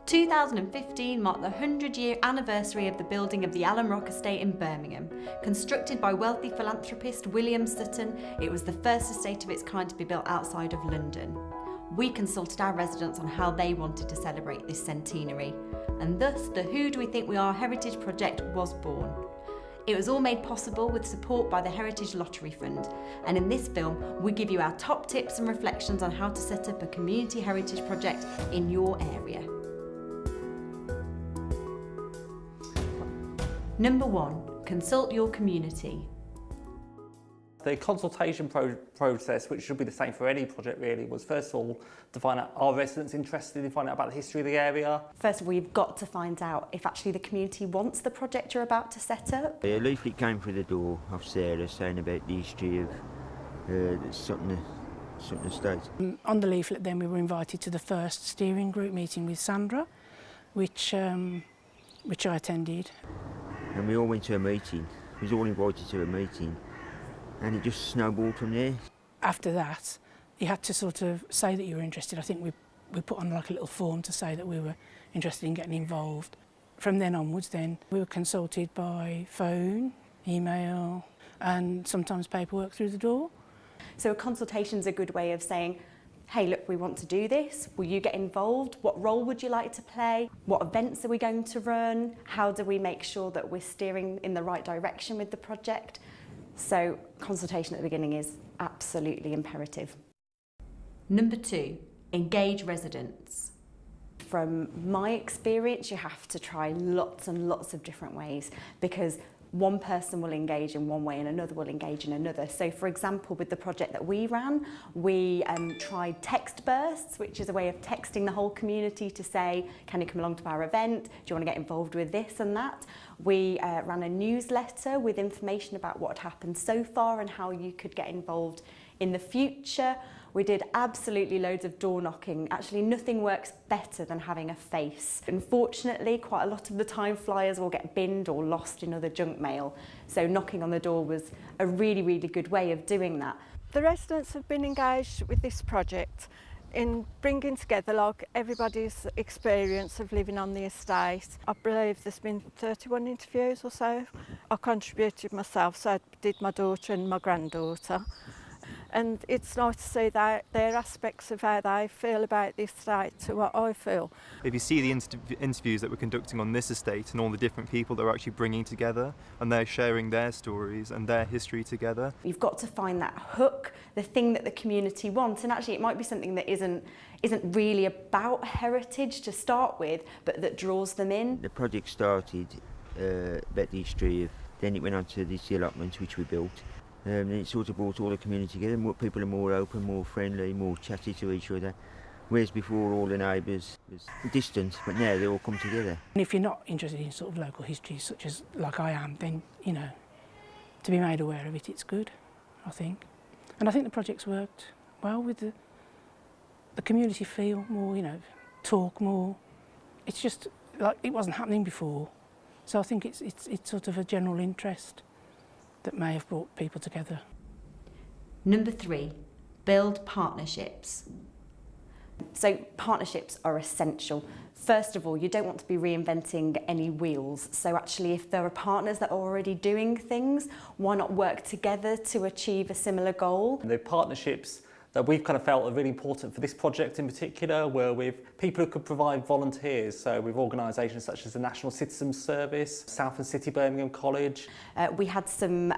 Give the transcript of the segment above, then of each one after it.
2015 marked the 100-year anniversary of the building of the Alum Rock estate in Birmingham. Constructed by wealthy philanthropist William Sutton, it was the first estate of its kind to be built outside of London. We consulted our residents on how they wanted to celebrate this centenary, and thus the Who Do We Think We Are Heritage project was born. It was all made possible with support by the Heritage Lottery Fund, and in this film we give you our top tips and reflections on how to set up a community heritage project in your area. Number 1, consult your community. The consultation process, which should be the same for any project really, was first of all to find out, are residents interested in finding out about the history of the area? First of all, you've got to find out if actually the community wants the project you're about to set up. A leaflet came through the door of Sarah saying about the history of Sutton Estate. On the leaflet then we were invited to the first steering group meeting with Sandra, which I attended. And we all went to a meeting. We was all invited to a meeting, and it just snowballed from there. After that, you had to sort of say that you were interested. I think we put on like a little form to say that we were interested in getting involved. From then onwards then, we were consulted by phone, email, and sometimes paperwork through the door. So a consultation's a good way of saying, hey, look, we want to do this. Will you get involved? What role would you like to play? What events are we going to run? How do we make sure that we're steering in the right direction with the project? So consultation at the beginning is absolutely imperative. Number 2, engage residents. From my experience, you have to try lots and lots of different ways, because one person will engage in one way and another will engage in another. So for example, with the project that we ran, we tried text bursts, which is a way of texting the whole community to say, can you come along to our event? Do you want to get involved with this and that? We ran a newsletter with information about what had happened so far and how you could get involved in the future. We did absolutely loads of door knocking. Actually, nothing works better than having a face. Unfortunately, quite a lot of the time flyers will get binned or lost in other junk mail. So knocking on the door was a really, really good way of doing that. The residents have been engaged with this project in bringing together like everybody's experience of living on the estate. I believe there's been 31 interviews or so. I contributed myself, so I did my daughter and my granddaughter. And it's nice to see their aspects of how they feel about the estate to what I feel. If you see the interviews that we're conducting on this estate and all the different people that are actually bringing together and they're sharing their stories and their history together. You've got to find that hook, the thing that the community wants, and actually it might be something that isn't really about heritage to start with, but that draws them in. The project started about the history of, then it went on to this allotment which we built. And it sort of brought all the community together. More people are more open, more friendly, more chatty to each other. Whereas before all the neighbours was distant, but now they all come together. And if you're not interested in sort of local history, such as like I am, then, you know, to be made aware of it, it's good, I think. And I think the project's worked well with the community feel more, you know, talk more. It's just like it wasn't happening before. So I think it's sort of a general interest that may have brought people together. Number 3, build partnerships. So partnerships are essential. First of all, you don't want to be reinventing any wheels. So actually, if there are partners that are already doing things, why not work together to achieve a similar goal? The partnerships that we've kind of felt are really important for this project in particular were with people who could provide volunteers, so with organisations such as the National Citizens Service, South and City Birmingham College. We had some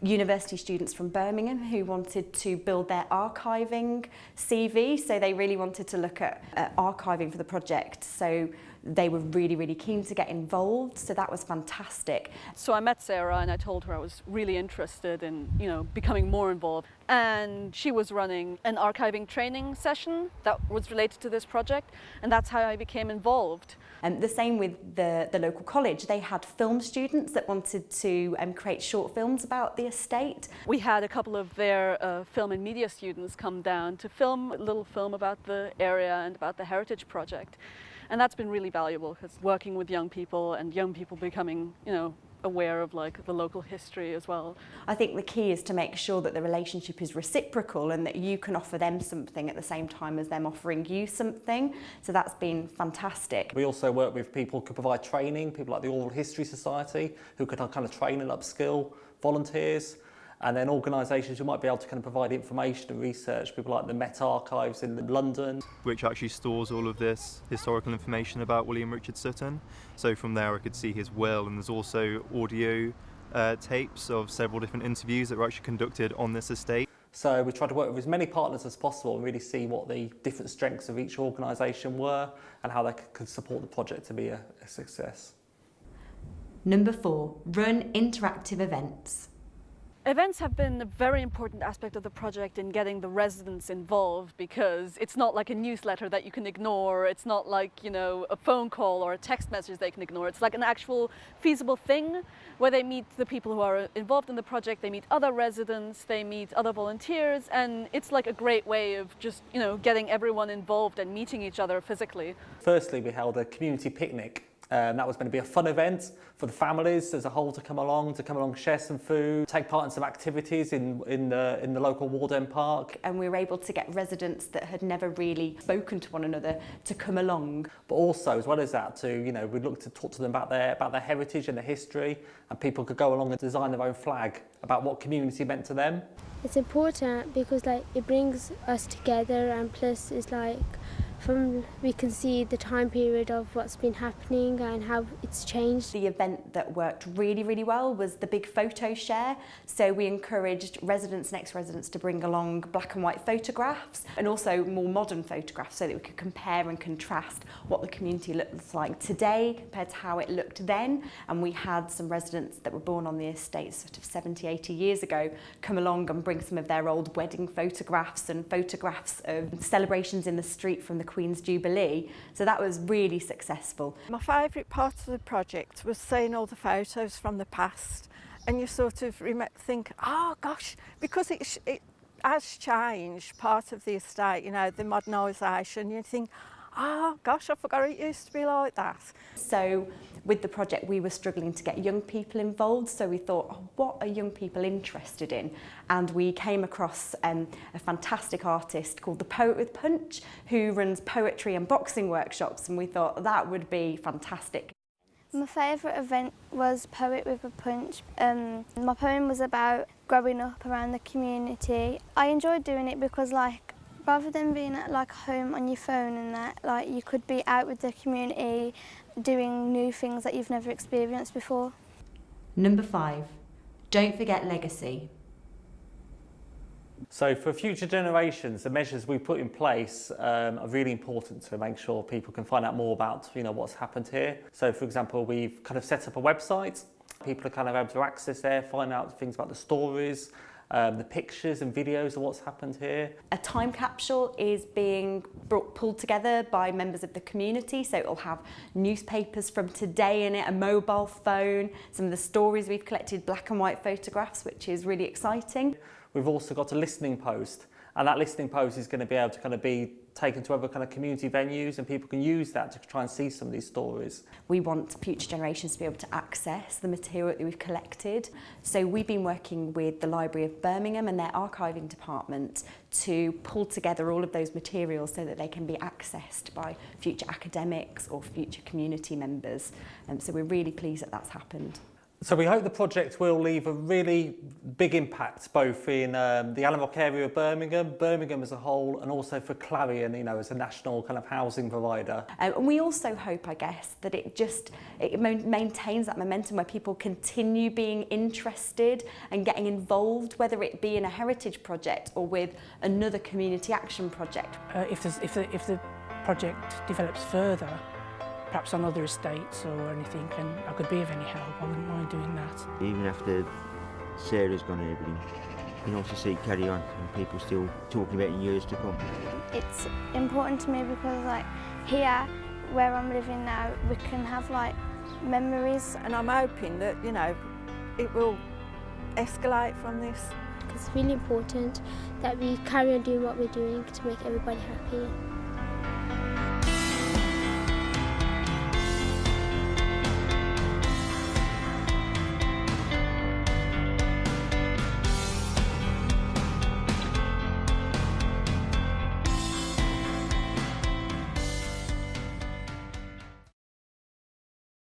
university students from Birmingham who wanted to build their archiving CV, so they really wanted to look at archiving for the project. So they were really, really keen to get involved, so that was fantastic. So I met Sarah and I told her I was really interested in, you know, becoming more involved. And she was running an archiving training session that was related to this project, and that's how I became involved. And the same with the local college. They had film students that wanted to create short films about the estate. We had a couple of their film and media students come down to film a little film about the area and about the heritage project. And that's been really valuable, because working with young people and young people becoming, you know, aware of like the local history as well. I think the key is to make sure that the relationship is reciprocal and that you can offer them something at the same time as them offering you something. So that's been fantastic. We also work with people who could provide training, people like the Oral History Society, who could kind of train and upskill volunteers. And then organisations who might be able to kind of provide information and research, people like the Met Archives in London. Which actually stores all of this historical information about William Richard Sutton. So from there I could see his will, and there's also audio tapes of several different interviews that were actually conducted on this estate. So we tried to work with as many partners as possible and really see what the different strengths of each organisation were and how they could support the project to be a success. Number 4, run interactive events. Events have been a very important aspect of the project in getting the residents involved, because it's not like a newsletter that you can ignore, it's not like, you know, a phone call or a text message they can ignore. It's like an actual feasible thing where they meet the people who are involved in the project, they meet other residents, they meet other volunteers, and it's like a great way of just, you know, getting everyone involved and meeting each other physically. Firstly, we held a community picnic. That was going to be a fun event for the families as a whole to come along, share some food, take part in some activities in the local Ward End Park. And we were able to get residents that had never really spoken to one another to come along. But also, as well as that, we looked to talk to them about their heritage and their history, and people could go along and design their own flag about what community meant to them. It's important because like it brings us together, and plus it's like we can see the time period of what's been happening and how it's changed. The event that worked really, really well was the big photo share. So we encouraged residents and ex-residents to bring along black and white photographs and also more modern photographs so that we could compare and contrast what the community looks like today compared to how it looked then. And we had some residents that were born on the estate sort of 70, 80 years ago come along and bring some of their old wedding photographs and photographs of celebrations in the street from the Queen's Jubilee. So that was really successful. My favourite part of the project was seeing all the photos from the past, and you sort of think, oh gosh, because it has changed part of the estate, you know, the modernisation, you think, oh gosh, I forgot it used to be like that. So with the project we were struggling to get young people involved, so we thought, oh, what are young people interested in? And we came across a fantastic artist called the Poet with Punch, who runs poetry and boxing workshops, and we thought that would be fantastic. My favourite event was Poet with a Punch. My poem was about growing up around the community. I enjoyed doing it because rather than being at home on your phone and that, you could be out with the community doing new things that you've never experienced before. Number 5, don't forget legacy. So for future generations, the measures we put in place are really important to make sure people can find out more about what's happened here. So for example, we've kind of set up a website. People are kind of able to access there, find out things about the stories, the pictures and videos of what's happened here. A time capsule is being pulled together by members of the community, so it'll have newspapers from today in it, a mobile phone, some of the stories we've collected, black and white photographs, which is really exciting. We've also got a listening post, and that listening post is going to be able to be taken to other community venues, and people can use that to try and see some of these stories. We want future generations to be able to access the material that we've collected. So we've been working with the Library of Birmingham and their archiving department to pull together all of those materials so that they can be accessed by future academics or future community members. So we're really pleased that that's happened. So we hope the project will leave a really big impact both in the Alum Rock area of Birmingham as a whole, and also for Clarion, as a national housing provider. And we also hope, I guess, that it maintains that momentum where people continue being interested and getting involved, whether it be in a heritage project or with another community action project. If the project develops further, perhaps on other estates or anything, and I could be of any help, I wouldn't mind doing that. Even after Sarah's gone and everything, you can also see it carry on and people still talking about it in years to come. It's important to me because here, where I'm living now, we can have memories. And I'm hoping that, it will escalate from this. It's really important that we carry on doing what we're doing to make everybody happy.